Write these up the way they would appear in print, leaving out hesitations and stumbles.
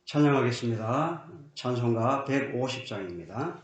찬양하겠습니다. 찬송가 150장입니다.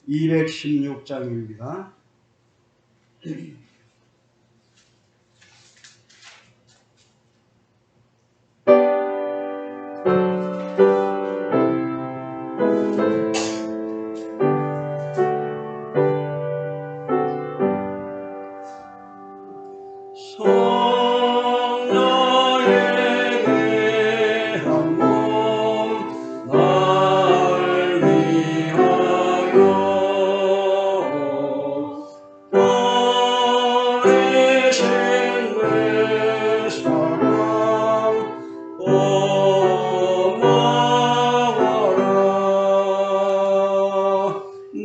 (216장입니다) 성자에게 한 몸 날 위하여 버리신 내 사랑 고마워라.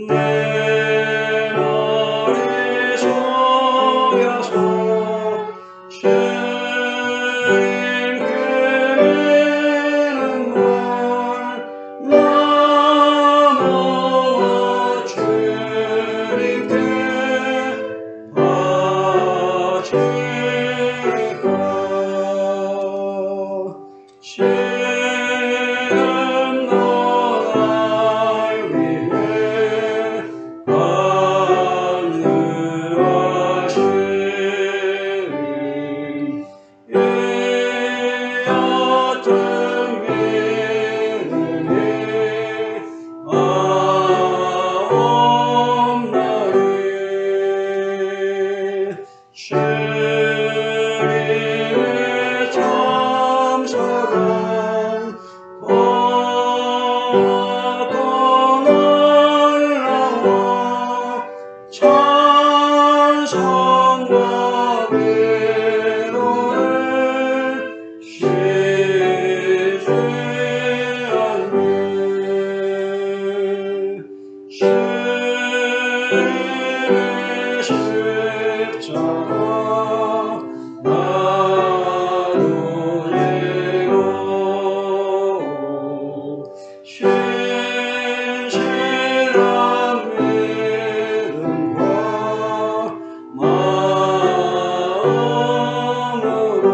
내 머리 숙여서 주님께 매는 걸 나무와 주님께 바치리까. 지금 너날 위해 안내하신 이 옅은 믿음이 아옵나니 주님의 참 사랑 고맙고 놀라워 찬송과 기도를 쉬지 않네. 주님의 십자가 나로 지고 신실한 믿음과 마음으로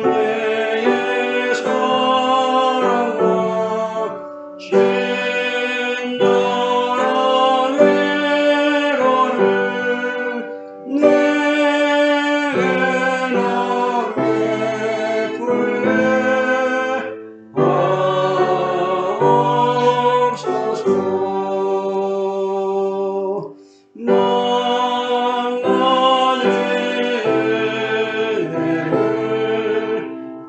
영예의 사랑과 진정한 위로를 내게 나게 풀게 하옵소서. 만나는 은혜를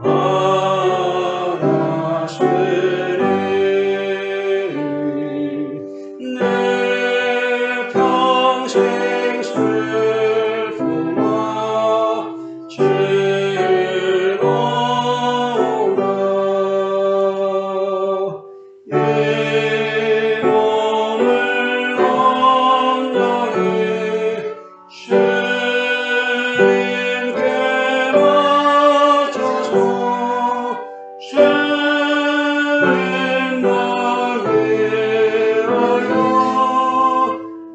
받았으니 내 평생 슬픔과 즐거움과 이 몸을 온전히 주님께 바쳐서 주님 날 위하여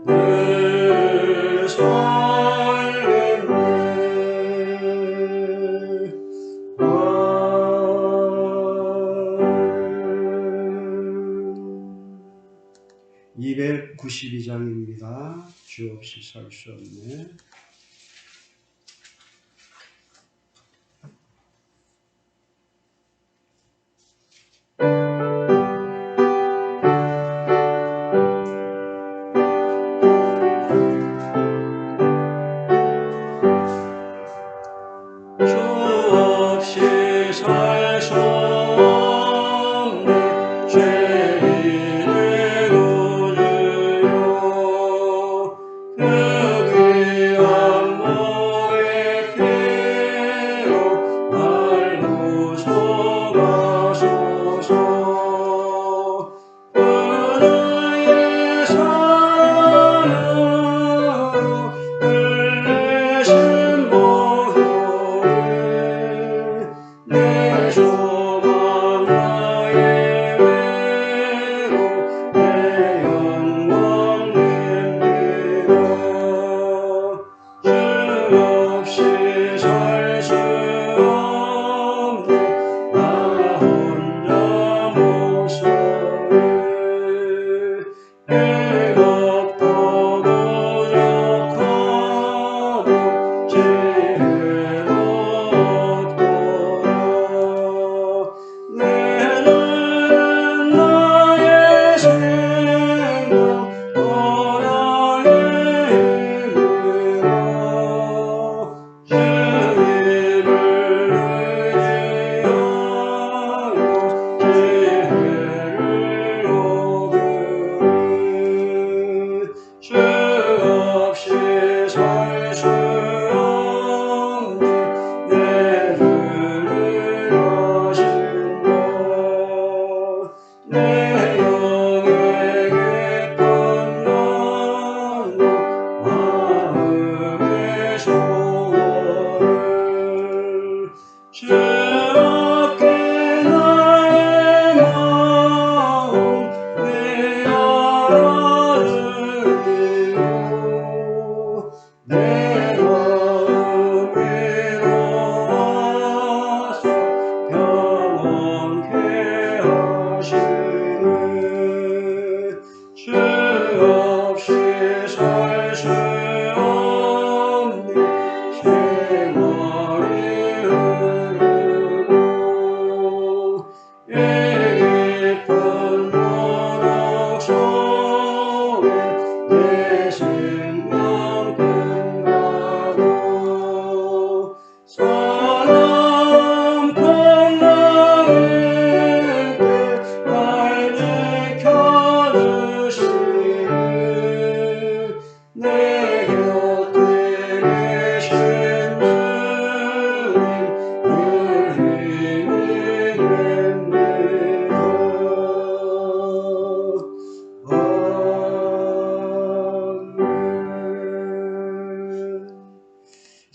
늘 살겠네. 292장입니다. 주 없이 살 수 없네. 주 없이 살 수 없네. 죄인의 구주여 그 귀한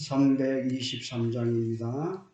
323장입니다.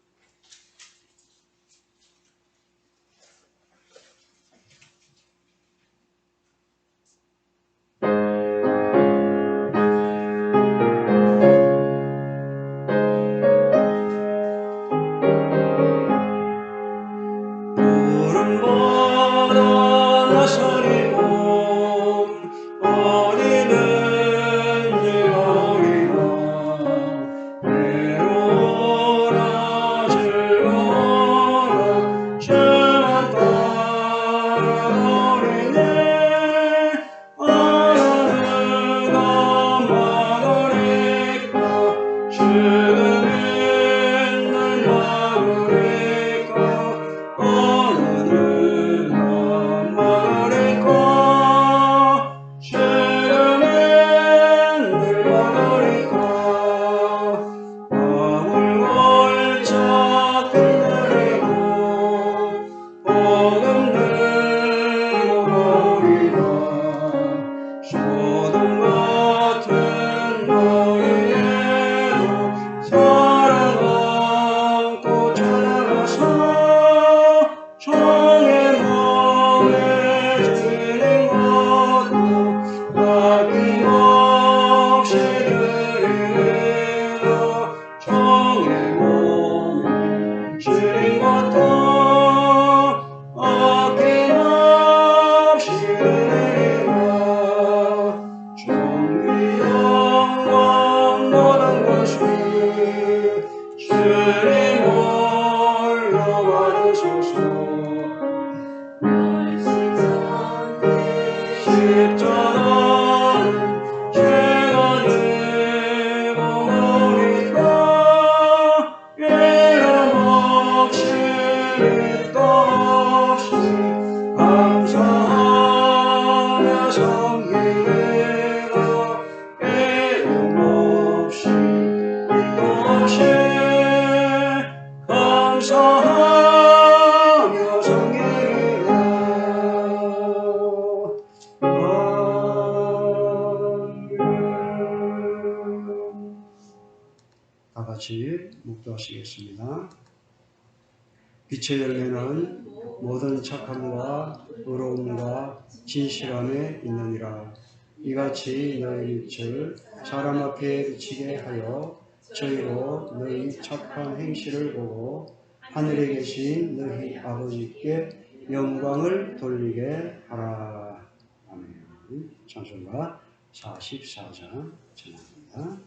다 같이 묵도하시겠습니다. 빛의 열매는 모든 착함과 의로움과 진실함에 있느니라. 이같이 너희 빛을 사람 앞에 비치게 하여 저희로 너희 착한 행실을 보고 하늘에 계신 너희 아버지께 영광을 돌리게 하라. 아멘. 찬송가 44장 전합니다.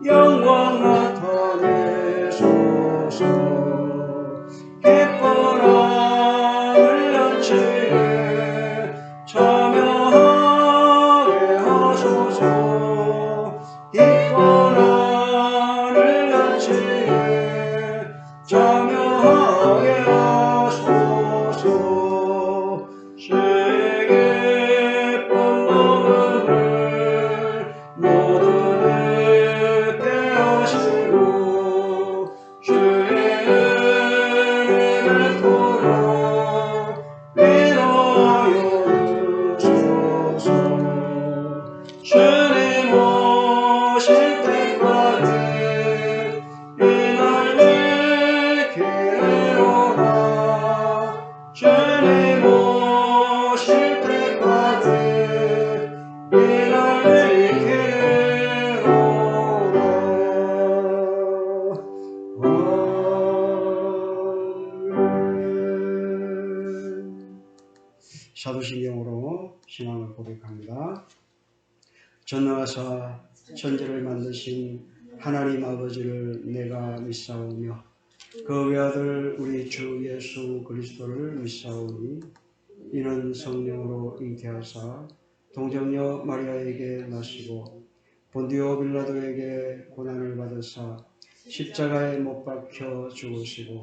영광 나타내소서. 기뻐라 사도신경으로 신앙을 고백합니다. 전능하사 천지를 만드신 하나님 아버지를 내가 믿사오며 그 외아들 우리 주 예수 그리스도를 믿사오니 이는 성령으로 잉태하사 동정녀 마리아에게 나시고 본디오 빌라도에게 고난을 받으사 십자가에 못 박혀 죽으시고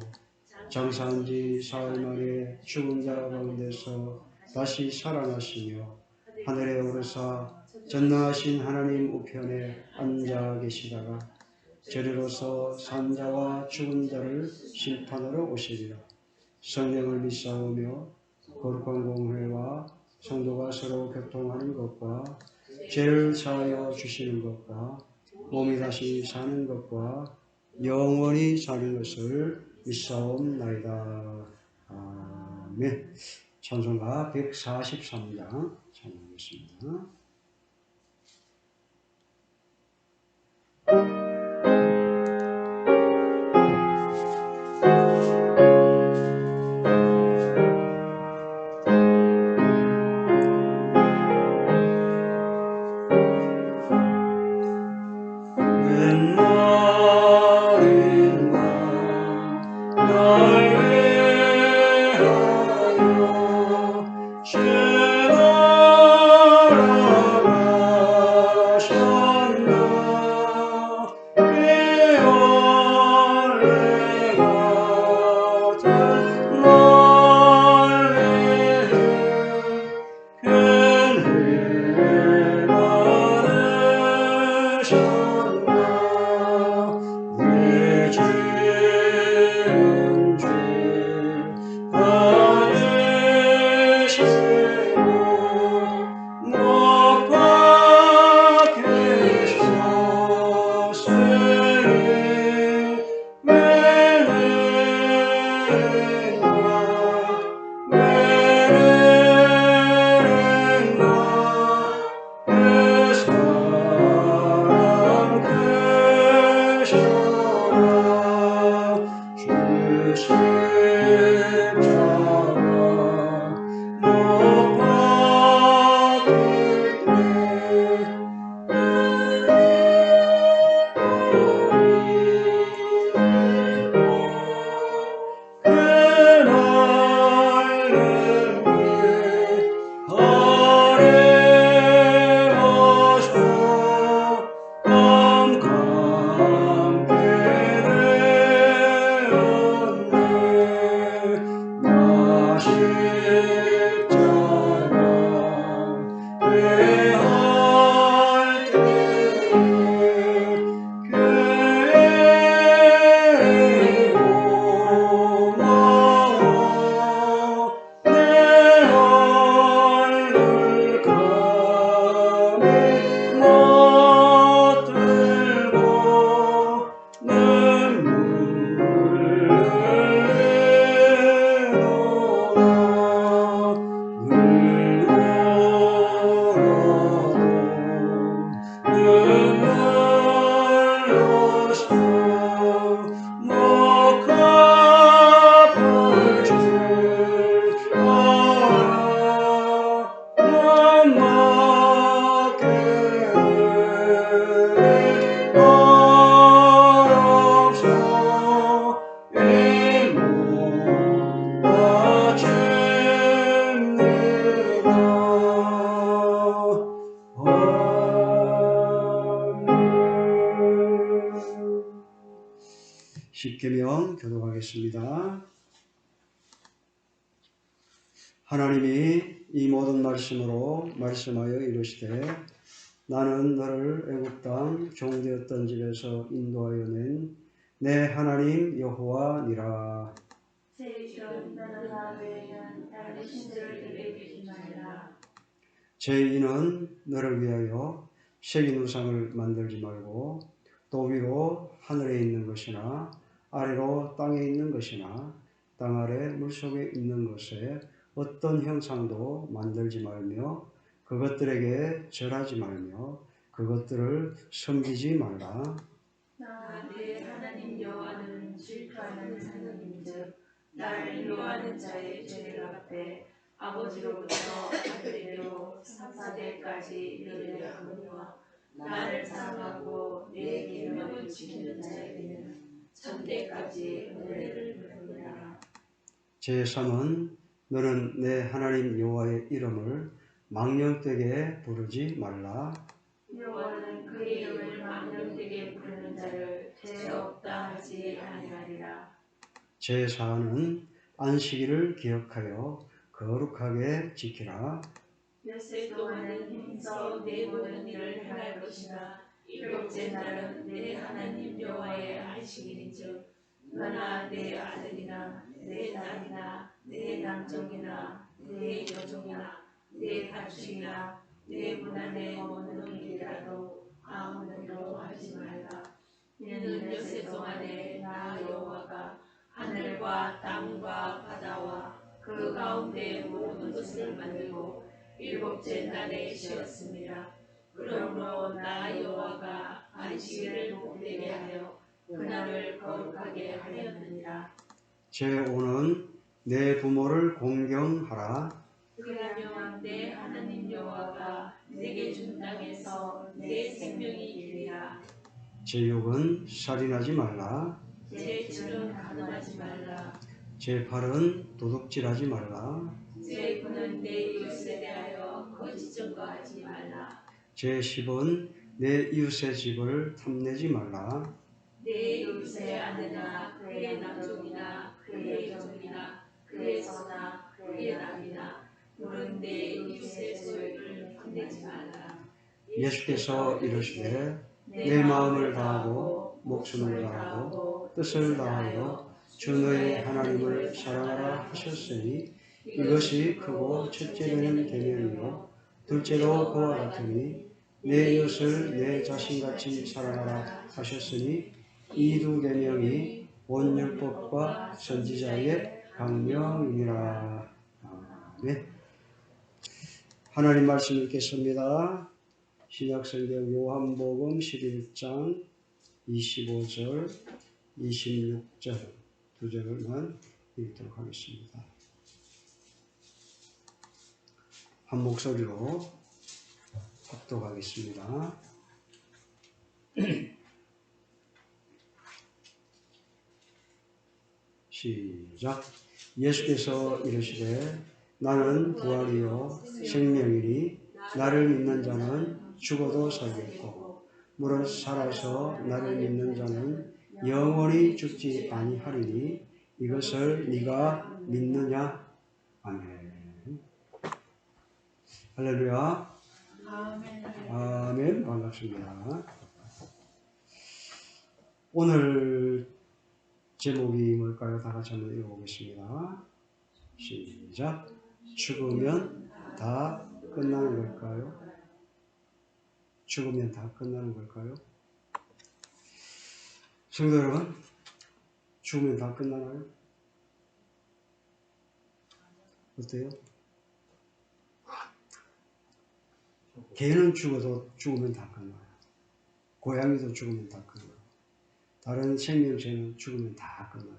장사한 지 사흘 만에 죽은 자 가운데서 다시 살아나시며 하늘에 오르사 전능하신 하나님 우편에 앉아 계시다가 저리로서 산자와 죽은 자를 심판하러 오시리라. 성령을 믿사오며 거룩한 공회와 성도가 서로 교통하는 것과 죄를 사하여 주시는 것과 몸이 다시 사는 것과 영원히 사는 것을 믿사옵나이다. 아멘. 찬송가 143장 찬송하겠습니다. 십계명 교독하겠습니다. 하나님이 이 모든 말씀으로 말씀하여 이르시되 나는 너를 애굽 땅 종되었던 집에서 인도하여 낸 내 하나님 여호와니라. 제 이전 나는 나 외에는 다른 신들을 내게 두지 말라. 제 이는 너를 위하여 새긴 우상을 만들지 말고 또 위로 하늘에 있는 것이나 아래로 땅에 있는 것이나 땅 아래 물속에 있는 것에 어떤 형상도 만들지 말며 그것들에게 절하지 말며 그것들을 섬기지 말라. 나 내 하나님 여호와는 질투하는 하나님인즉 나를 인도하는 자의 죄를 갚되 아버지로부터 아들에게로 3,4대까지 이르게 하거니와 나를 사랑하고 내 계명을 지키는 자에게는 천대까지 은혜를 베푸리라. 제3은 너는 내 하나님 여호와의 이름을 망령되게 부르지 말라. 여호와는 그의 이름을 망령되게 부르는 자를 죄 없다 하지 아니하리라. 제4는 안식일을 기억하여 거룩하게 지키라. 엿새 동안은 힘써 내 모든 일을 행할 것이나 일곱째 날은 내 하나님 여호와의 안식일인즉 너나 내 아들이나 내 딸이나 내 남종이나 내 여종이나 내 가축이나 내 문 안에 머무는 일이라도 아무 일도 하지 말라. 이는 엿새 동안에 나 여호와가 하늘과 땅과 바다와 그 가운데 모든 것을 만들고 일곱째 날에 쉬었습니다. 그러므로 나 여호와가 안식일을 복되게 하여 그날을 거룩하게 하였느니라. 제5는 내 부모를 공경하라. 그리하면 내 하나님 여호와가 내게 준 땅에서 내 생명이 길리라. 제6은 살인하지 말라. 제7은 간음하지 말라. 제8은 도둑질하지 말라. 제9는 내 이웃에 대하여 거짓 증거하지 말라. 제10은 내 이웃의 집을 탐내지 말라. 내 이웃의 아내나 그의 남종이나 그의 여종이나 그의 소나 그의 남이나 물은 내 이웃의 소유를 탐내지 말라. 예수께서 이르시되 내 마음을 다하고 목숨을 다하고 뜻을 다하여 주 너의 하나님을 사랑하라 하셨으니 이것이 크고 첫째 되는 계명이요 둘째로 그와 같으니 내 이웃을 내 자신같이 사랑하라 하셨으니 이 두 계명이 온 율법과 선지자의 강령이니라. 아멘. 하나님 말씀 읽겠습니다. 신약성경 요한복음 11장 25절 26절 두 절만 읽도록 하겠습니다. 한 목소리로 합독하겠습니다. 시작. 예수께서 이르시되 나는 부활이요 생명이니 나를 믿는 자는 죽어도 살겠고 무릇 살아서 나를 믿는 자는 영원히 죽지 아니하리니 이것을 네가 믿느냐? 아멘. 할렐루야. 아멘. 반갑습니다. 오늘 제목이 뭘까요? 다 같이 한번 읽어보겠습니다. 시작. 죽으면 다 끝나는 걸까요? 죽으면 다 끝나는 걸까요? 성도 여러분, 죽으면 다 끝나나요? 어때요? 개는 죽으면 다 끝나요. 고양이도 죽으면 다 끝나요. 다른 생명체는 죽으면 다 끝나요.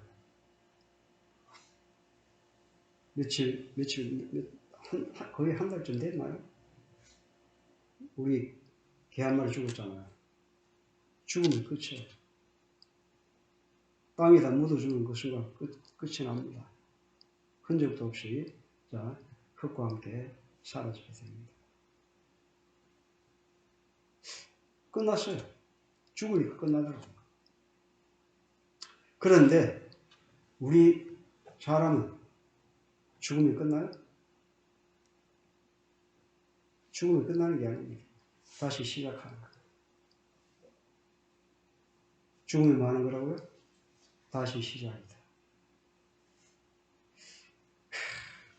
거의 한 달쯤 됐나요? 우리 개 한 마리 죽었잖아요. 죽으면 끝이에요. 땅에다 묻어주는 그 순간 끝이 납니다. 흔적도 없이 자 흙과 함께 사라지게 됩니다. 끝났어요. 죽으니까 끝나더라고요. 그런데 우리 사람은 죽으면 끝나요? 죽으면 끝나는 게 아닙니다. 다시 시작하는 거예요. 죽으면 뭐 하는 거라고요? 다시 시작이다.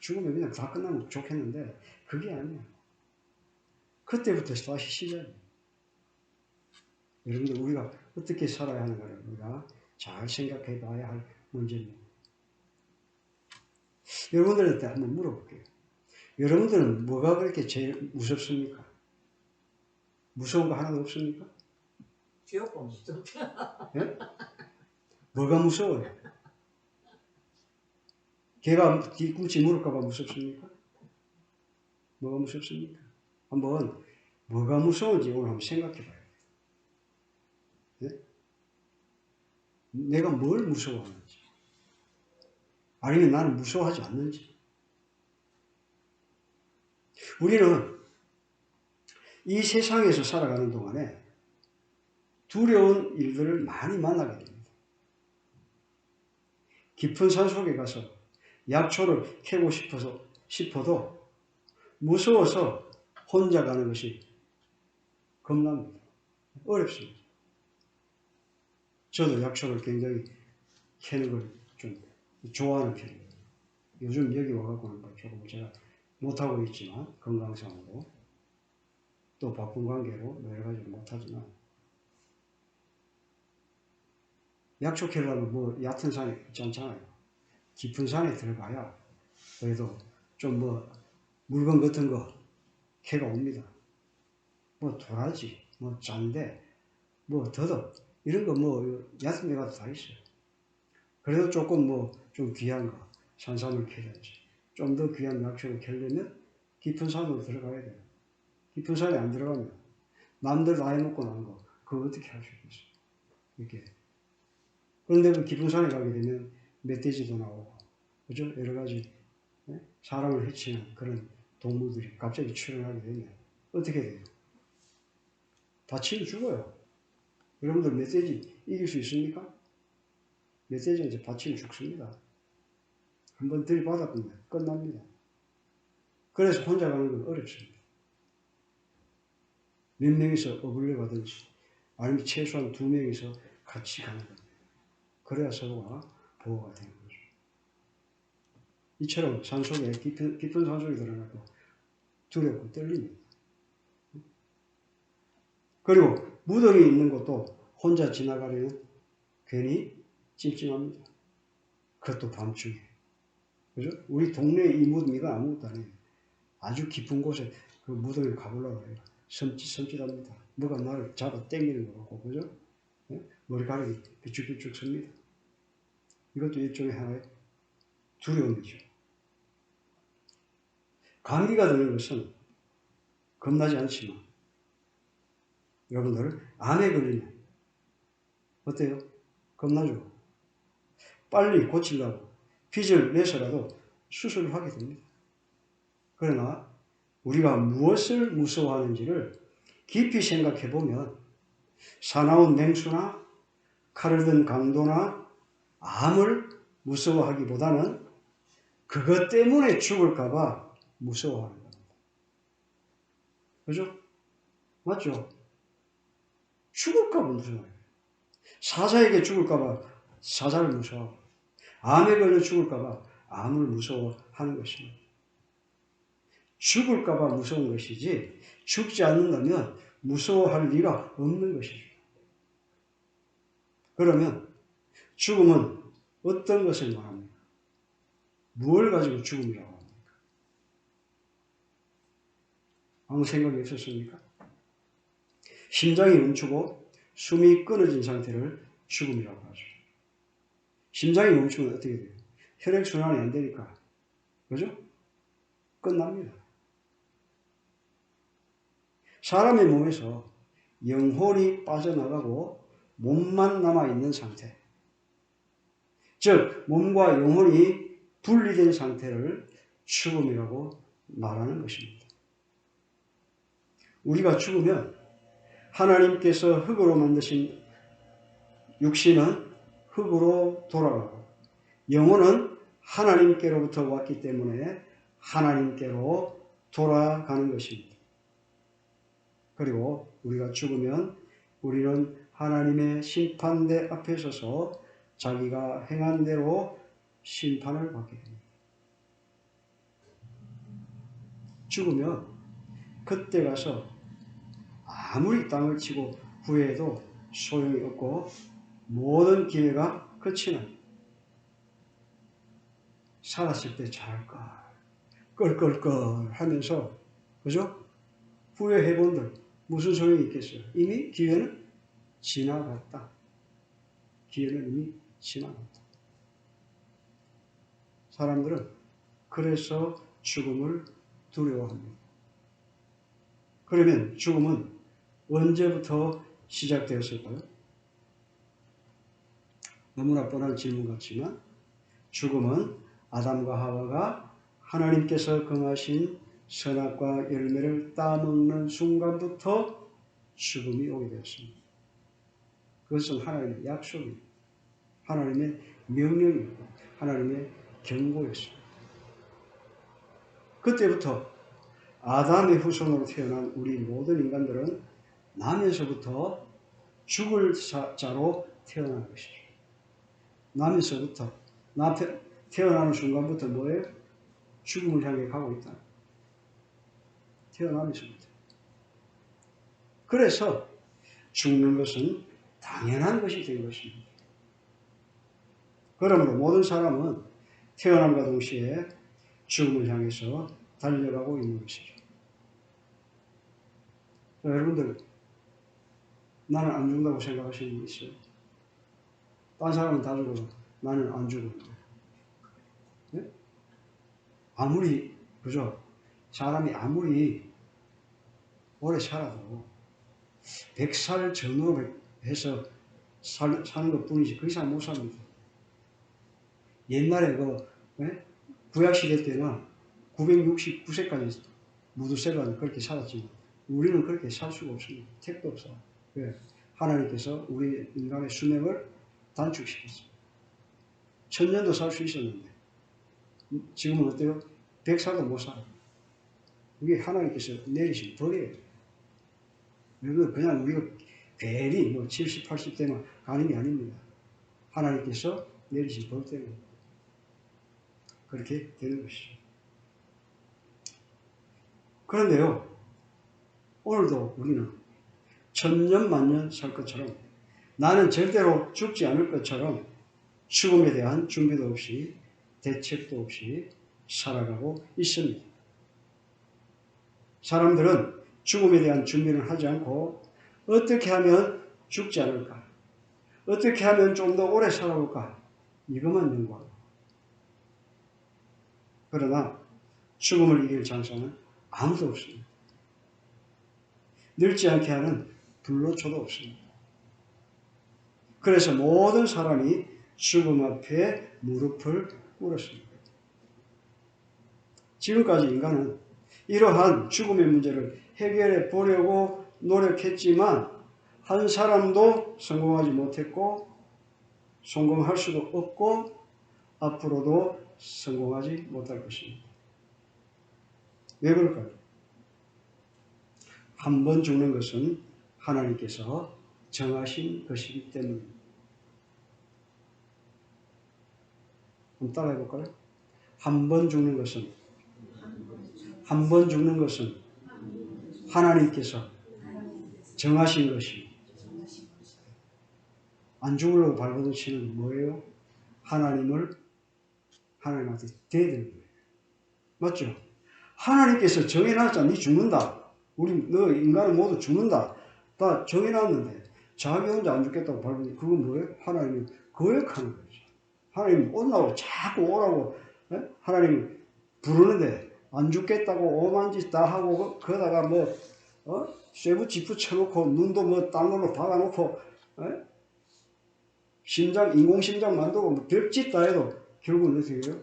죽으면 그냥 다 끝나면 좋겠는데 그게 아니에요. 그때부터 다시 시작이에요. 여러분들 우리가 어떻게 살아야 하는가를 우리가 잘 생각해 봐야 할 문제입니다. 여러분들한테 한번 물어볼게요. 여러분들은 뭐가 그렇게 제일 무섭습니까? 무서운 거 하나도 없습니까? 지옥도 무섭죠. 예? 뭐가 무서워요? 개가 뒤꿈치 물을까 봐 무섭습니까? 뭐가 무섭습니까? 한번 뭐가 무서운지 오늘 한번 생각해 봐야 돼요. 네? 내가 뭘 무서워하는지, 아니면 나는 무서워하지 않는지. 우리는 이 세상에서 살아가는 동안에 두려운 일들을 많이 만나게 됩니다. 깊은 산 속에 가서 약초를 캐고 싶어도 무서워서 혼자 가는 것이 겁납니다. 어렵습니다. 저도 약초를 굉장히 캐는 걸 좀 좋아하는 편입니다. 요즘 여기 와갖고는 조금 제가 못하고 있지만, 건강상으로 또 바쁜 관계로 여러 가지를 못하지만, 약초 캐려면 뭐 얕은 산에 있지 않잖아요. 깊은 산에 들어가야 그래도 좀 뭐 물건 같은 거 캐가 옵니다. 뭐 도라지, 뭐 짠데, 뭐 더덕 이런 거 뭐 얕은 데 가도 다 있어요. 그래도 조금 뭐 좀 귀한 거, 산삼을 캐든지 좀 더 귀한 약초를 캐려면 깊은 산으로 들어가야 돼요. 깊은 산에 안 들어가면 남들 나이 먹고 난 거 그거 어떻게 할 수 있겠어요? 이렇게. 그런데 그 깊은 산에 가게 되면 멧돼지도 나오고, 그죠? 여러 가지 사람을 해치는 그런 동물들이 갑자기 출현하게 되면 어떻게 돼요? 다치면 죽어요. 여러분들 멧돼지 이길 수 있습니까? 멧돼지는 이제 다치면 죽습니다. 한번 들이받았으면 끝납니다. 그래서 혼자 가는 건 어렵습니다. 몇 명이서 어울려 가든지 아니면 최소한 2명이서 같이 가는 겁니다. 그래야 서로가 보호가 되는 거죠. 이처럼 산속에 깊은 산속에 들어가도 두렵고 떨립니다. 그리고 무덤이 있는 곳도 혼자 지나가려면 괜히 찜찜합니다. 그것도 밤중에. 그죠? 우리 동네에 이 무덤이가 아무것도 아니에요. 아주 깊은 곳에 그 무덤에 가보려고 해요. 섬찟합니다. 뭐가 나를 잡아 당기는 것 같고, 그죠? 머리카락이 비쭉비쭉 섭니다. 이것도 일종의 하나의 두려움이죠. 감기가 드는 것은 겁나지 않지만, 여러분들 암에 걸리면 어때요? 겁나죠? 빨리 고치려고 빚을 내서라도 수술을 하게 됩니다. 그러나 우리가 무엇을 무서워하는지를 깊이 생각해 보면 사나운 맹수나 칼을 든 강도나 암을 무서워하기보다는 그것 때문에 죽을까봐 무서워하는 겁니다. 그죠? 맞죠? 죽을까봐 무서워해요. 사자에게 죽을까봐 사자를 무서워하고, 암에 걸려 죽을까봐 암을 무서워하는 것입니다. 죽을까봐 무서운 것이지 죽지 않는다면 무서워할 리가 없는 것이죠. 그러면 죽음은 어떤 것을 말합니까? 무엇을 가지고 죽음이라고 합니까? 아무 생각이 없었습니까? 심장이 멈추고 숨이 끊어진 상태를 죽음이라고 하죠. 심장이 멈추면 어떻게 돼요? 혈액순환이 안 되니까, 그죠? 끝납니다. 사람의 몸에서 영혼이 빠져나가고 몸만 남아있는 상태, 즉 몸과 영혼이 분리된 상태를 죽음이라고 말하는 것입니다. 우리가 죽으면 하나님께서 흙으로 만드신 육신은 흙으로 돌아가고, 영혼은 하나님께로부터 왔기 때문에 하나님께로 돌아가는 것입니다. 그리고 우리가 죽으면 우리는 하나님의 심판대 앞에 서서 자기가 행한 대로 심판을 받게 됩니다. 죽으면 그때 가서 아무리 땅을 치고 후회해도 소용이 없고 모든 기회가 끝이 납니다. 살았을 때 잘할걸, 껄껄껄 하면서, 그죠? 후회해본들 무슨 소용이 있겠어요? 이미 기회는 지나갔다. 기회는 이미 지나갔다. 사람들은 그래서 죽음을 두려워합니다. 그러면 죽음은 언제부터 시작되었을까요? 너무나 뻔한 질문 같지만 죽음은 아담과 하와가 하나님께서 금하신 선악과 열매를 따먹는 순간부터 죽음이 오게 되었습니다. 그것은 하나님의 약속입니다. 하나님의 명령이고 하나님의 경고였습니다. 그때부터 아담의 후손으로 태어난 우리 모든 인간들은 나면서부터 죽을 자로 태어난 것이죠. 나면서부터 태어나는 순간부터 뭐예요? 죽음을 향해 가고 있다. 태어나면서부터. 그래서 죽는 것은 당연한 것이 된 것입니다. 그러므로 모든 사람은 태어남과 동시에 죽음을 향해서 달려가고 있는 것이죠. 자, 여러분들, 나는 안 죽는다고 생각하시는 분 있어요? 딴 사람은 다 죽어도 나는 안 죽는다. 네? 아무리, 그죠? 사람이 아무리 오래 살아도 100살 전후로 해서 사는 것 뿐이지 그 이상 못 삽니다. 옛날에 구약시대 때는 969세까지 무두세가 그렇게 살았지만 우리는 그렇게 살 수가 없습니다. 택도 없어. 왜? 하나님께서 우리 인간의 수명을 단축시켰습니다. 1000년도 살 수 있었는데 지금은 어때요? 100살도 못 살아요. 이게 하나님께서 내리신 벌이에요. 여러분 그냥 우리가 괜히 70, 80대만 가는 게 아닙니다. 하나님께서 내리신 벌 때문에 그렇게 되는 것이죠. 그런데요, 오늘도 우리는 천년 만년 살 것처럼 나는 절대로 죽지 않을 것처럼 죽음에 대한 준비도 없이 대책도 없이 살아가고 있습니다. 사람들은 죽음에 대한 준비를 하지 않고 어떻게 하면 죽지 않을까? 어떻게 하면 좀 더 오래 살아볼까? 이것만 연구합니다. 그러나 죽음을 이길 장사는 아무도 없습니다. 늙지 않게 하는 불로초도 없습니다. 그래서 모든 사람이 죽음 앞에 무릎을 꿇었습니다. 지금까지 인간은 이러한 죽음의 문제를 해결해 보려고 노력했지만 한 사람도 성공하지 못했고 성공할 수도 없고 앞으로도 성공하지 못할 것입니다. 왜 그럴까요? 한 번 죽는 것은 하나님께서 정하신 것이기 때문입니다. 한번 따라해 볼까요? 한 번 죽는 것은 하나님께서 정하신 것이 안 죽으려고 발버둥 치는 건 뭐예요? 하나님한테 대드는 거예요. 맞죠? 하나님께서 정해놨잖아. 네 죽는다. 너 인간은 모두 죽는다. 다 정해놨는데 자기 혼자 안 죽겠다고 발버둥. 그건 뭐예요? 하나님이 거역하는 거죠. 하나님 오라고 자꾸 오라고 하나님 부르는데 안 죽겠다고 오만 짓 다 하고 그러다가 쇠붙 지푸 쳐놓고 눈도 딴 걸로 박아놓고 심장 인공심장 만들고 별짓 다 해도 결국은 어떻게 해요?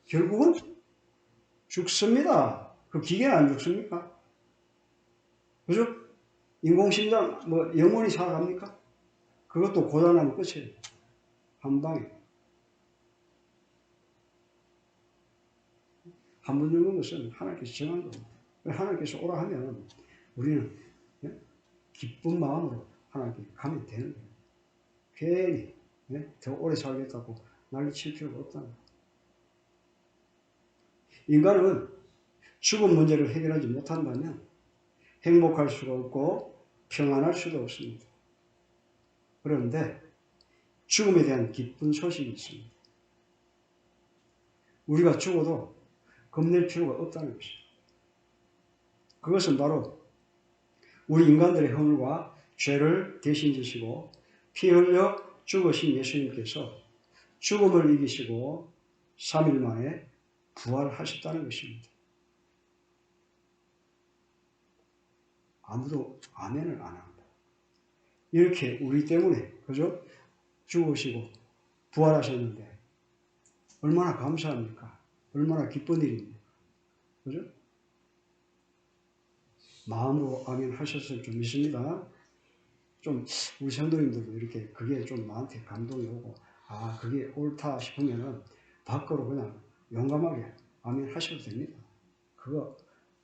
결국은 죽습니다. 그 기계는 안 죽습니까? 그죠? 인공심장 영원히 살아갑니까? 그것도 고장나면 끝이에요. 한 방에. 한 번 죽는 것은 하나님께서 정한 겁니다. 하나님께서 오라 하면 우리는 기쁜 마음으로 하나님께 가면 되는 거예요. 괜히 더 오래 살겠다고 난리칠 필요가 없다는 거예요. 인간은 죽음 문제를 해결하지 못한다면 행복할 수가 없고 평안할 수도 없습니다. 그런데 죽음에 대한 기쁜 소식이 있습니다. 우리가 죽어도 겁낼 필요가 없다는 것입니다. 그것은 바로 우리 인간들의 허물과 죄를 대신 지시고 피 흘려 죽으신 예수님께서 죽음을 이기시고 3일 만에 부활하셨다는 것입니다. 아무도 아멘을 안 합니다. 이렇게 우리 때문에, 그죠? 죽으시고 부활하셨는데 얼마나 감사합니까? 얼마나 기쁜 일입니까? 그죠? 마음으로 아멘 하셨을 줄 믿습니다. 좀 우리 성도님들도 이렇게 그게 좀 나한테 감동이 오고 아 그게 옳다 싶으면은 밖으로 그냥 용감하게 아멘 하셔도 됩니다. 그거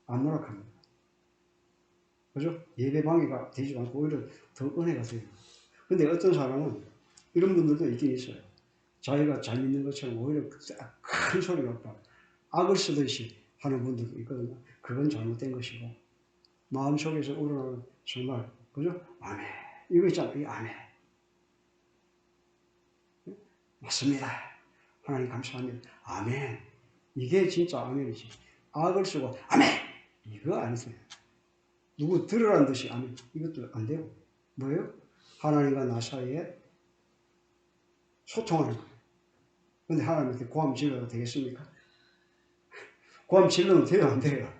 안 노력합니다. 그죠? 예배 방해가 되지 않고 오히려 더 은혜가 돼요. 근데 어떤 사람은 이런 분들도 있긴 있어요. 자기가 잘 믿는 것처럼 오히려 큰 소리가 막 악을 쓰듯이 하는 분들도 있거든요. 그건 잘못된 것이고 마음속에서 우러나는 정말 그죠? 아멘. 이거 있잖아요. 이 아멘. 맞습니다. 하나님 감사합니다. 아멘. 이게 진짜 아멘이지. 악을 쓰고 아멘. 이거 아니세요. 누구 들으라는 듯이 아멘. 이것도 안 되고. 뭐예요? 하나님과 나 사이에 소통하는 거예요. 근데 하나님한테 고함 질러도 되겠습니까? 고함 질러도 돼요? 안 돼요?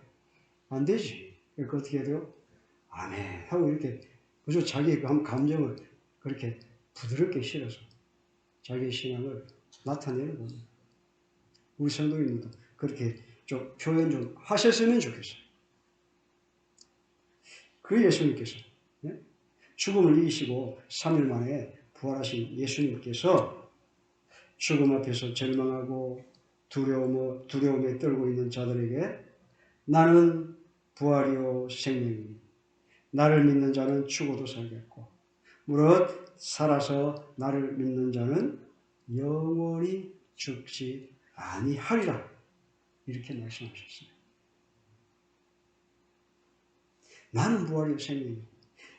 안 되지. 그러니까 어떻게 해야 돼요? 아멘. 하고 이렇게 그저 자기의 감정을 그렇게 부드럽게 실어서 자기의 신앙을 나타내는 겁니다. 우리 성도님들도 그렇게 좀 표현 좀 하셨으면 좋겠어요. 그 예수님께서 죽음을 이기시고 3일 만에 부활하신 예수님께서 죽음 앞에서 절망하고 두려움에 떨고 있는 자들에게 나는 부활이요 생명이니 나를 믿는 자는 죽어도 살겠고 무릇 살아서 나를 믿는 자는 영원히 죽지 아니하리라 이렇게 말씀하셨어요. 나는 부활이요 생명이니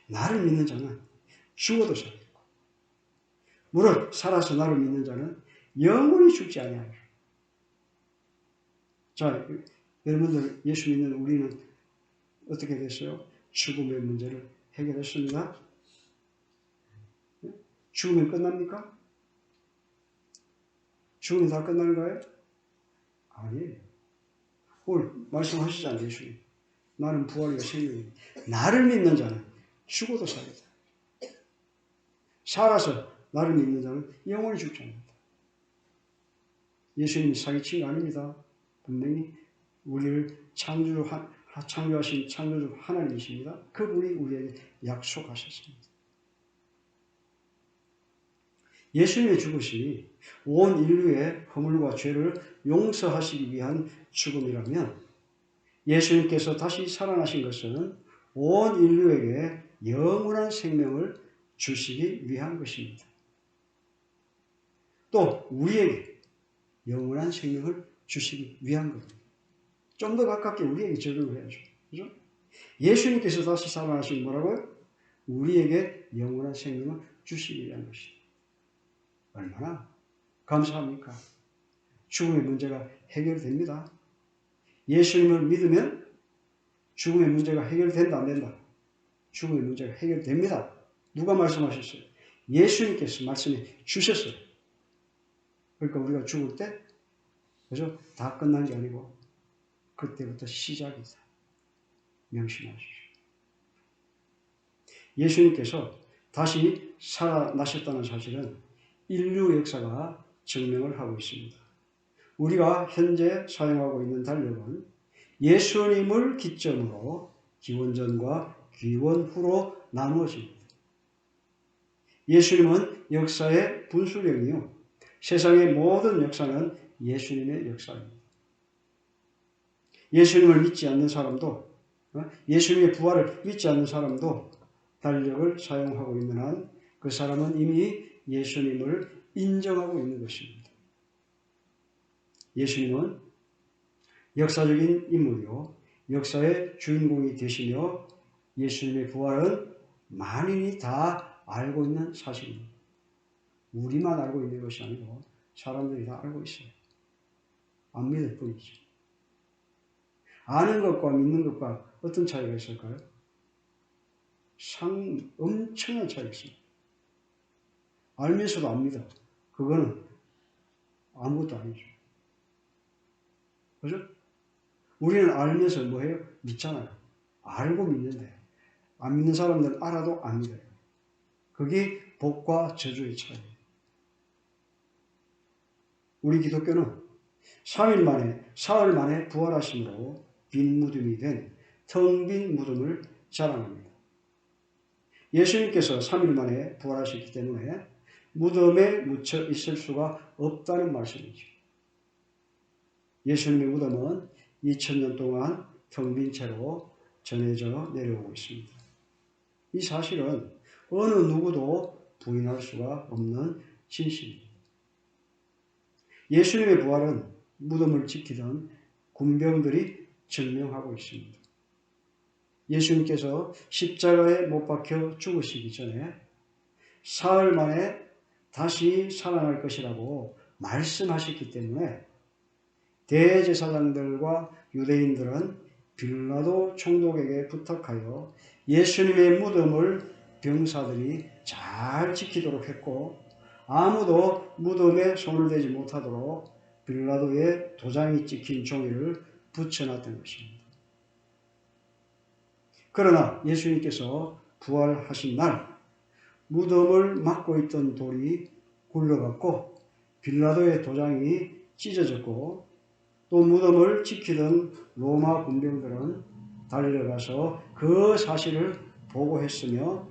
나를 믿는 자는 죽어도 살겠고 무릇 살아서 나를 믿는 자는 영원히 죽지 아니하리라. 자, 여러분들 예수 믿는 우리는 어떻게 됐어요? 죽음의 문제를 해결했습니다. 죽으면 끝납니까? 죽으면 다 끝나는 거예요? 아니에요. 오늘 말씀하시잖아요, 예수님. 나는 부활이요 생명이니 나를 믿는 자는 죽어도 살겠다. 살아서 나를 믿는 자는 영원히 죽지 않는다. 예수님이 사기친 거 아닙니다. 분명히 우리를 창조하신 창조주 하나님이십니다. 그분이 우리에게 약속하셨습니다. 예수님의 죽으심이 온 인류의 허물과 죄를 용서하시기 위한 죽음이라면 예수님께서 다시 살아나신 것은 온 인류에게 영원한 생명을 주시기 위한 것입니다. 또 우리에게 영원한 생명을 주시기 위한 겁니다. 좀 더 가깝게 우리에게 적용을 해야죠. 그죠? 예수님께서 다시 살아나신 뭐라고요? 우리에게 영원한 생명을 주시기 위한 것입니다. 얼마나 감사합니까? 죽음의 문제가 해결됩니다. 예수님을 믿으면 죽음의 문제가 해결된다 안 된다? 죽음의 문제가 해결됩니다. 누가 말씀하셨어요? 예수님께서 말씀해 주셨어요. 그러니까 우리가 죽을 때 그죠? 다 끝난 게 아니고 그때부터 시작이다. 명심하십시오. 예수님께서 다시 살아나셨다는 사실은 인류 역사가 증명을 하고 있습니다. 우리가 현재 사용하고 있는 달력은 예수님을 기점으로 기원전과 기원후로 나누어집니다. 예수님은 역사의 분수령이요. 세상의 모든 역사는 예수님의 역사입니다. 예수님을 믿지 않는 사람도 예수님의 부활을 믿지 않는 사람도 달력을 사용하고 있는 한 그 사람은 이미 예수님을 인정하고 있는 것입니다. 예수님은 역사적인 인물이요. 역사의 주인공이 되시며 예수님의 부활은 만인이 다 알고 있는 사실입니다. 우리만 알고 있는 것이 아니고 사람들이 다 알고 있어요. 안 믿을 뿐이죠. 아는 것과 믿는 것과 어떤 차이가 있을까요? 엄청난 차이가 있습니다. 알면서도 안 믿어. 그거는 아무것도 아니죠. 그죠? 우리는 알면서 뭐해요? 믿잖아요. 알고 믿는데 안 믿는 사람들은 알아도 안 믿어요. 그게 복과 저주의 차이예요. 우리 기독교는 3일 만에, 사흘 만에 부활하심으로 빈 무덤이 된 텅 빈 무덤을 자랑합니다. 예수님께서 3일 만에 부활하셨기 때문에 무덤에 묻혀 있을 수가 없다는 말씀이죠. 예수님의 무덤은 2000년 동안 텅 빈 채로 전해져 내려오고 있습니다. 이 사실은 어느 누구도 부인할 수가 없는 진실입니다. 예수님의 부활은 무덤을 지키던 군병들이 증명하고 있습니다. 예수님께서 십자가에 못 박혀 죽으시기 전에 사흘 만에 다시 살아날 것이라고 말씀하셨기 때문에 대제사장들과 유대인들은 빌라도 총독에게 부탁하여 예수님의 무덤을 병사들이 잘 지키도록 했고 아무도 무덤에 손을 대지 못하도록 빌라도의 도장이 찍힌 종이를 붙여놨던 것입니다. 그러나 예수님께서 부활하신 날 무덤을 막고 있던 돌이 굴러갔고 빌라도의 도장이 찢어졌고 또 무덤을 지키던 로마 군병들은 달려가서 그 사실을 보고했으며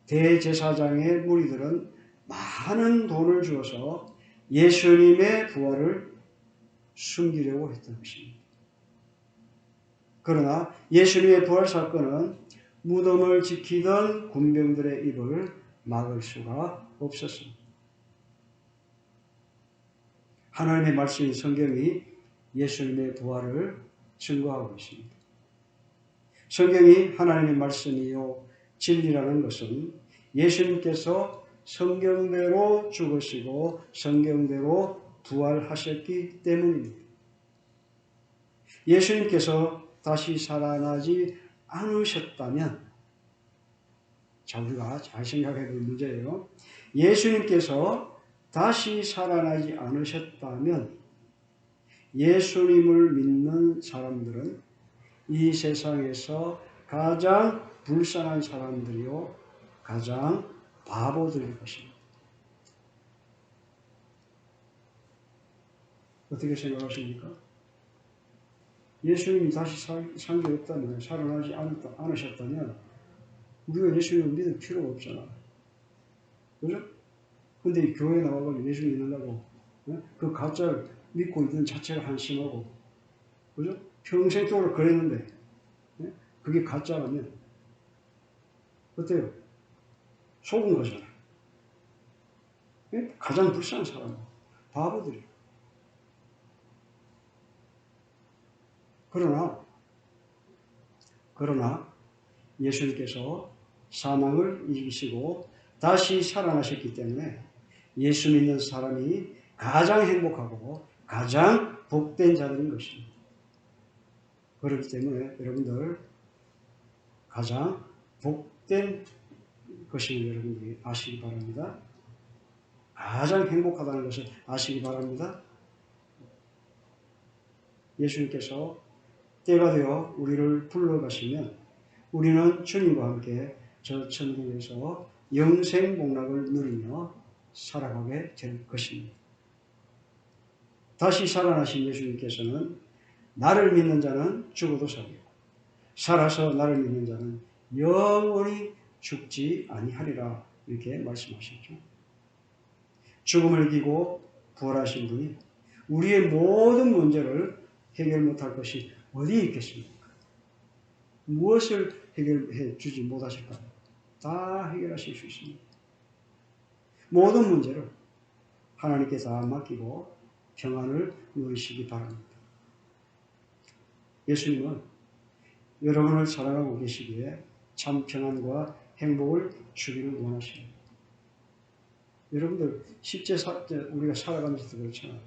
대제사장의 무리들은 많은 돈을 주어서 예수님의 부활을 숨기려고 했던 것입니다. 그러나 예수님의 부활 사건은 무덤을 지키던 군병들의 입을 막을 수가 없었습니다. 하나님의 말씀인 성경이 예수님의 부활을 증거하고 있습니다. 성경이 하나님의 말씀이요 진리라는 것은 예수님께서 성경대로 죽으시고 성경대로 부활하셨기 때문입니다. 예수님께서 다시 살아나지 않으셨다면, 자, 우리가 잘 생각해 볼 문제예요. 예수님께서 다시 살아나지 않으셨다면 예수님을 믿는 사람들은 이 세상에서 가장 불쌍한 사람들이요 가장 바보들일 것입니다. 어떻게 생각하십니까? 예수님이 다시 산 게 없다면, 살아나지 않으셨다면 우리가 예수님을 믿을 필요가 없잖아. 그죠? 근데 이 교회에 나와가지고 예수 믿는다고 그 가짜를 믿고 있는 자체가 한심하고, 그죠? 평생 동안 그랬는데 그게 가짜라면 어때요? 속은 거잖아. 가장 불쌍한 사람은 바보들이에요. 그러나 예수님께서 사망을 이기시고 다시 살아나셨기 때문에 예수 믿는 사람이 가장 행복하고 가장 복된 자들인 것입니다. 그렇기 때문에 여러분들 가장 복된 것임을 여러분들이 아시기 바랍니다. 가장 행복하다는 것을 아시기 바랍니다. 예수님께서 때가 되어 우리를 불러가시면 우리는 주님과 함께 저 천국에서 영생 복락을 누리며 살아가게 될 것입니다. 다시 살아나신 예수님께서는 나를 믿는 자는 죽어도 살겠고 살아서 나를 믿는 자는 영원히 죽지 아니하리라 이렇게 말씀하셨죠. 죽음을 이기고 부활하신 분이 우리의 모든 문제를 해결 못할 것이 어디에 있겠습니까? 무엇을 해결해 주지 못하실까요? 다 해결하실 수 있습니다. 모든 문제를 하나님께 다 맡기고 평안을 누리시기 바랍니다. 예수님은 여러분을 사랑하고 계시기에 참 평안과 행복을 주기를 원하십니다. 여러분들 실제 우리가 살아가면서도 그렇잖아요.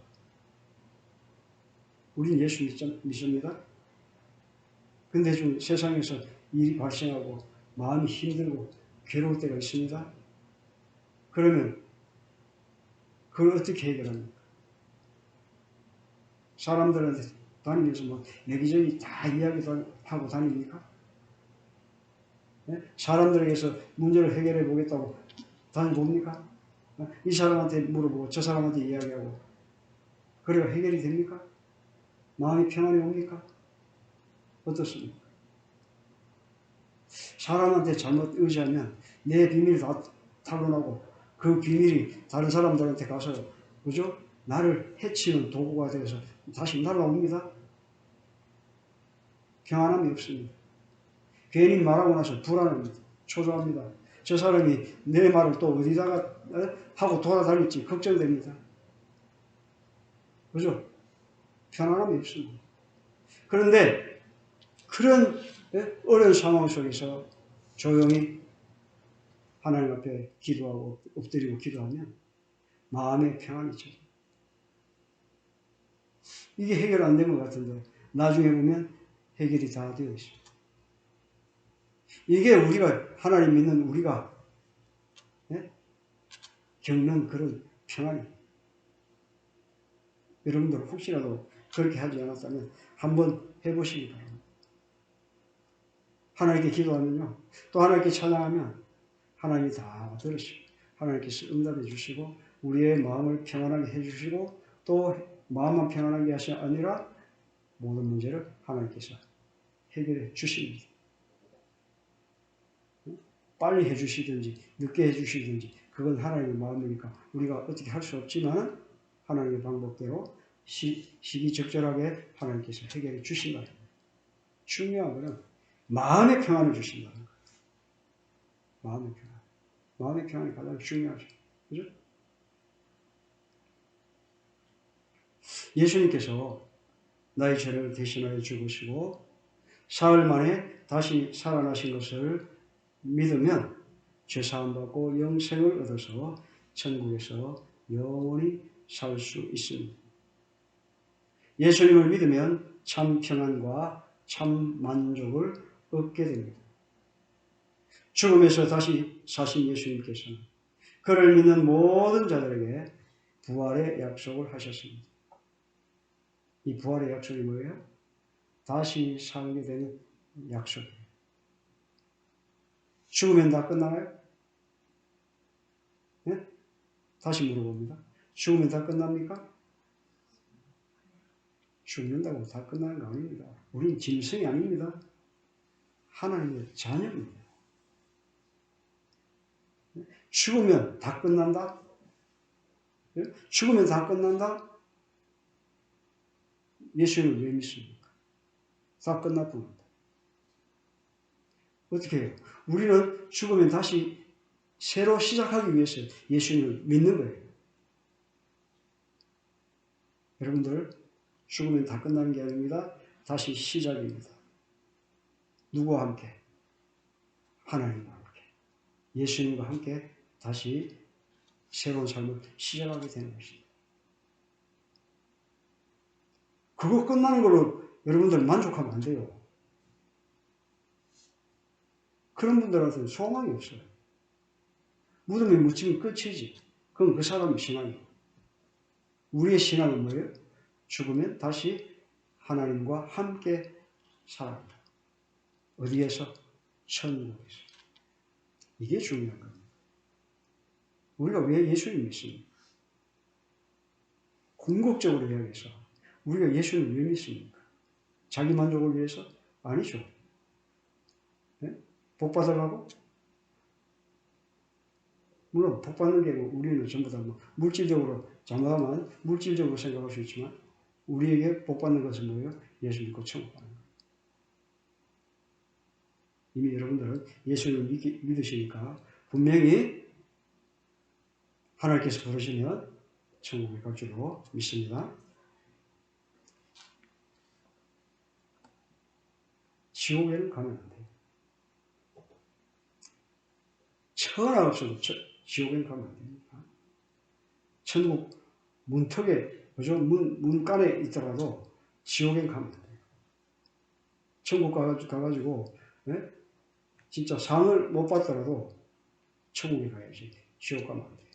우리는 예수 믿습니다. 근데 좀 세상에서 일이 발생하고 마음이 힘들고 괴로울 때가 있습니다. 그러면 그걸 어떻게 해결합니까? 사람들한테 다니면서 뭐 여기저기 다 이야기도 하고 다닙니까? 사람들에게서 문제를 해결해 보겠다고 다녀봅니까? 이 사람한테 물어보고 저 사람한테 이야기하고 그래야 해결이 됩니까? 마음이 평안이 옵니까? 어떻습니까? 사람한테 잘못 의지하면 내 비밀이 다 탄로나고 그 비밀이 다른 사람들한테 가서 그죠? 나를 해치는 도구가 되어서 다시 날아옵니다. 평안함이 없습니다. 괜히 말하고 나서 불안합니다. 초조합니다. 저 사람이 내 말을 또 어디다가 하고 돌아다닐지 걱정됩니다. 그죠? 편안함이 없습니다. 그런데 그런 어려운 상황 속에서 조용히 하나님 앞에 기도하고 엎드리고 기도하면 마음의 평안이 찾아요. 이게 해결 안 된 것 같은데 나중에 보면 해결이 다 되어 있습니다. 이게 우리가 하나님 믿는 우리가 겪는 그런 평안이. 여러분들 혹시라도 그렇게 하지 않았다면 한번 해보시기 바랍니다. 하나님께 기도하면요. 또 하나님께 찬양하면 하나님이 다 들으시고 하나님께서 응답해 주시고 우리의 마음을 평안하게 해주시고 또 마음만 평안한 게 아니라 모든 문제를 하나님께서 해결해 주십니다. 빨리 해주시든지 늦게 해주시든지 그건 하나님의 마음이니까 우리가 어떻게 할 수 없지만 하나님의 방법대로 시기적절하게 하나님께서 해결해 주신다. 중요한 것은 마음의 평안을 주신다는 거예요. 마음의 평안. 마음의 평안이 가장 중요하죠. 그죠? 예수님께서 나의 죄를 대신하여 죽으시고 사흘 만에 다시 살아나신 것을 믿으면 죄사함 받고 영생을 얻어서 천국에서 영원히 살 수 있습니다. 예수님을 믿으면 참 평안과 참 만족을 얻게 됩니다. 죽음에서 다시 사신 예수님께서는 그를 믿는 모든 자들에게 부활의 약속을 하셨습니다. 이 부활의 약속이 뭐예요? 다시 살게 되는 약속이에요. 죽으면 다 끝나나요? 네? 다시 물어봅니다. 죽으면 다 끝납니까? 죽는다고 다 끝나는 거 아닙니다. 우리는 짐승이 아닙니다. 하나님의 자녀입니다. 죽으면 다 끝난다? 죽으면 다 끝난다? 예수님을 왜 믿습니까? 다 끝날 뿐입니다. 어떻게 해요? 우리는 죽으면 다시 새로 시작하기 위해서 예수님을 믿는 거예요. 여러분들 죽으면 다 끝나는 게 아닙니다. 다시 시작입니다. 누구와 함께? 하나님과 함께. 예수님과 함께 다시 새로운 삶을 시작하게 되는 것입니다. 그거 끝나는 걸로 여러분들 만족하면 안 돼요. 그런 분들한테는 소망이 없어요. 무덤에 묻히면 끝이지. 그건 그 사람의 신앙이에요. 우리의 신앙은 뭐예요? 죽으면 다시 하나님과 함께 살아간다. 어디에서? 천국에서. 이게 중요한 겁니다. 우리가 왜 예수님 믿습니까? 궁극적으로 이야기해서 우리가 예수님 왜 믿습니까? 자기 만족을 위해서? 아니죠. 네? 복 받으려고? 물론 복 받는 게 우리는 전부 다 물질적으로 자마다만 물질적으로 생각할 수 있지만 우리에게 복 받는 것은 뭐예요? 예수 믿고 천국 가는 거예요. 이미 여러분들은 예수를 믿으시니까 분명히 하나님께서 부르시면 천국에 갈 줄로 믿습니다. 지옥에는 가면 안 돼요. 천하 없어도 지옥에는 가면 안 됩니다. 천국 문턱에, 그죠? 문간에 있더라도 지옥엔 가면 안 돼요. 천국 가가지고, 네? 진짜 상을 못 받더라도 천국에 가야지. 지옥 가면 안 돼요.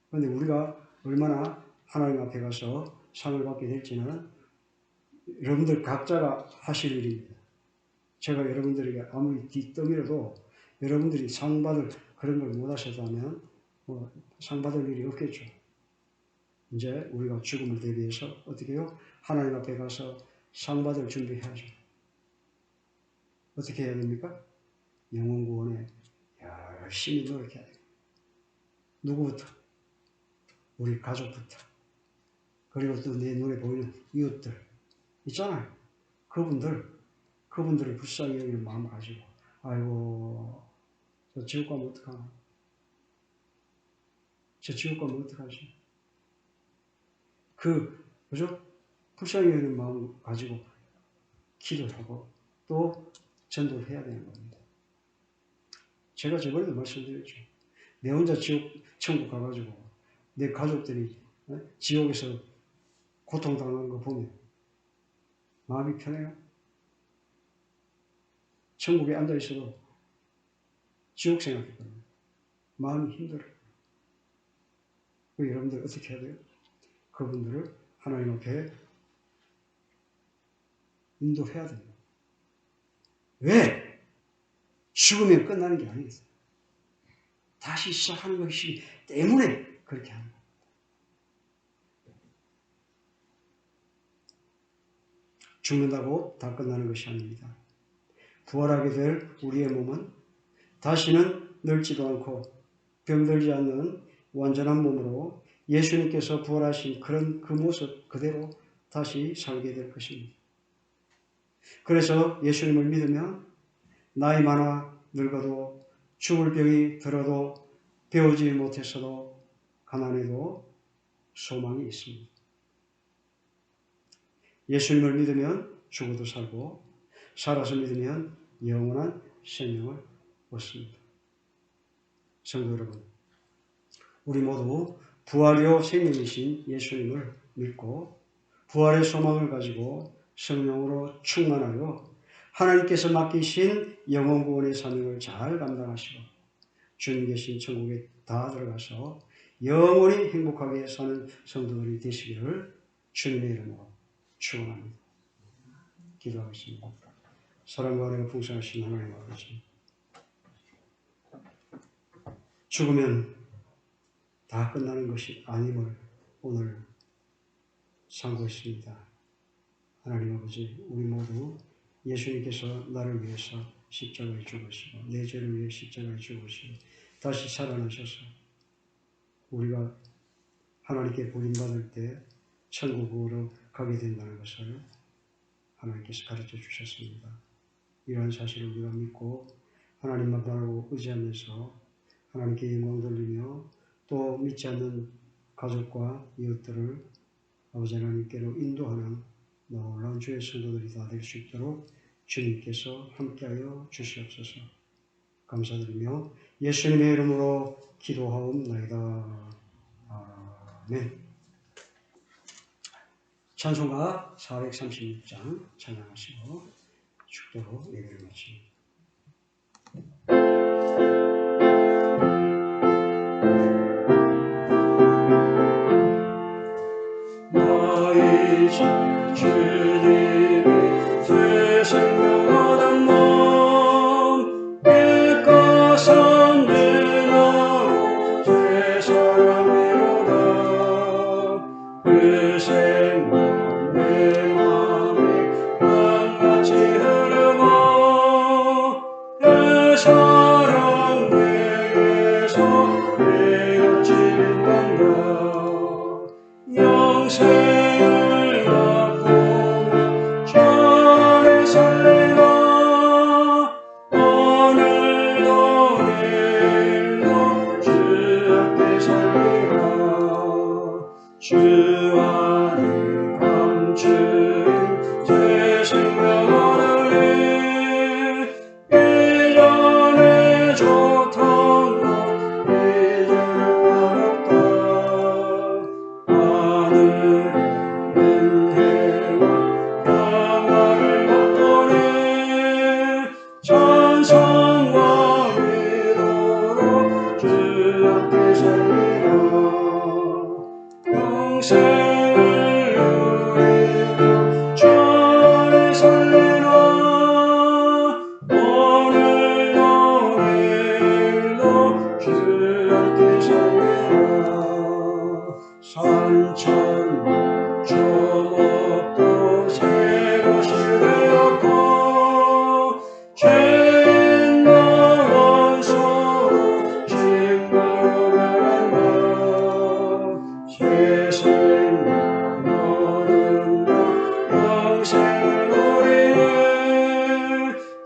그런데 우리가 얼마나 하나님 앞에 가서 상을 받게 될지는 여러분들 각자가 하실 일입니다. 제가 여러분들에게 아무리 뒷떠밀어도 여러분들이 상 받을 그런 걸 못 하셨다면 뭐 상 받을 일이 없겠죠. 이제 우리가 죽음을 대비해서 어떻게 해요? 하나님 앞에 가서 상 받을 준비해야죠. 어떻게 해야 됩니까? 영혼 구원에 열심히 노력해야 돼요. 누구부터? 우리 가족부터. 그리고 또 내 눈에 보이는 이웃들 있잖아요. 그분들을 불쌍히 여기는 마음 가지고 아이고 저 지옥 가면 어떡하나. 저 지옥 가면 어떡하지? 그죠? 불쌍히 여기는 마음 가지고 기도하고 또 전도를 해야 되는 겁니다. 제가 저번에도 말씀드렸죠. 내 혼자 천국 가가지고 내 가족들이 지옥에서 고통당하는 거 보면 마음이 편해요. 천국에 앉아있어도 지옥 생각했거든요. 마음이 힘들어요. 여러분들 어떻게 해야 돼요? 그분들을 하나님 앞에 인도해야 됩니다. 왜? 죽으면 끝나는 게 아니겠어요. 다시 시작하는 것이기 때문에 그렇게 하는 겁니다. 죽는다고 다 끝나는 것이 아닙니다. 부활하게 될 우리의 몸은 다시는 늙지도 않고 병들지 않는 완전한 몸으로 예수님께서 부활하신 그 모습 그대로 다시 살게 될 것입니다. 그래서 예수님을 믿으면 나이 많아 늙어도 죽을 병이 들어도 배우지 못했어도 가난해도 소망이 있습니다. 예수님을 믿으면 죽어도 살고 살아서 믿으면 영원한 생명을 얻습니다. 성도 여러분, 우리 모두 부활이요 생명이신 예수님을 믿고 부활의 소망을 가지고 성령으로 충만하여 하나님께서 맡기신 영혼 구원의 사명을 잘 감당하시고 주님 계신 천국에 다 들어가서 영원히 행복하게 사는 성도들이 되시기를 주님의 이름으로 축원합니다. 기도하겠습니다. 사랑과 은혜가 풍성하신 하나님 아버지, 죽으면 다 끝나는 것이 아님을 오늘 상고했습니다. 하나님 아버지, 우리 모두 예수님께서 나를 위해서 십자가에 죽으시고 내 죄를 위해 십자가에 죽으시고 다시 살아나셔서 우리가 하나님께 부름받을 때 천국으로 가게 된다는 것을 하나님께서 가르쳐 주셨습니다. 이러한 사실을 우리가 믿고 하나님만 바라고 의지하면서 하나님께 영광 돌리며 또 믿지 않는 가족과 이웃들을 아버지 하나님께로 인도하는 놀라운 주의 성도들이 다 될 수 있도록 주님께서 함께하여 주시옵소서. 감사드리며 예수님의 이름으로 기도하옵나이다. 아멘. 찬송가 436장 찬양하시고 축도로 예배를 마칩니다. 나의 주님이 새 생명 얻은 몸 빛가산 내 나로 새 사랑이로다. 그 생명 내 맘에 강같이 흐르고 그 사랑 내게서 내어진단다. 영생을 맛보며 전에 설레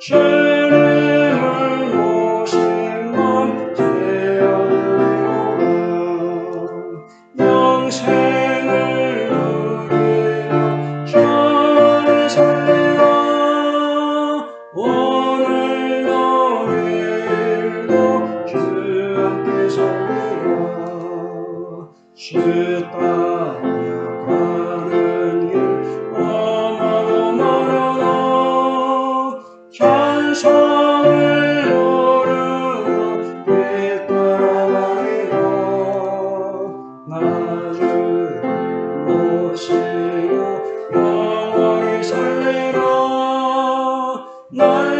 주님을 모신 맘 제하리로라. 영생을 누리며 잘 살리라. 오늘도 내일도 주 함께 살리라. 주 따라가는 길 얼마나 멀어도 천성을 오르며 길 따라가리라. 나를 모시고 영원히 살리라. 날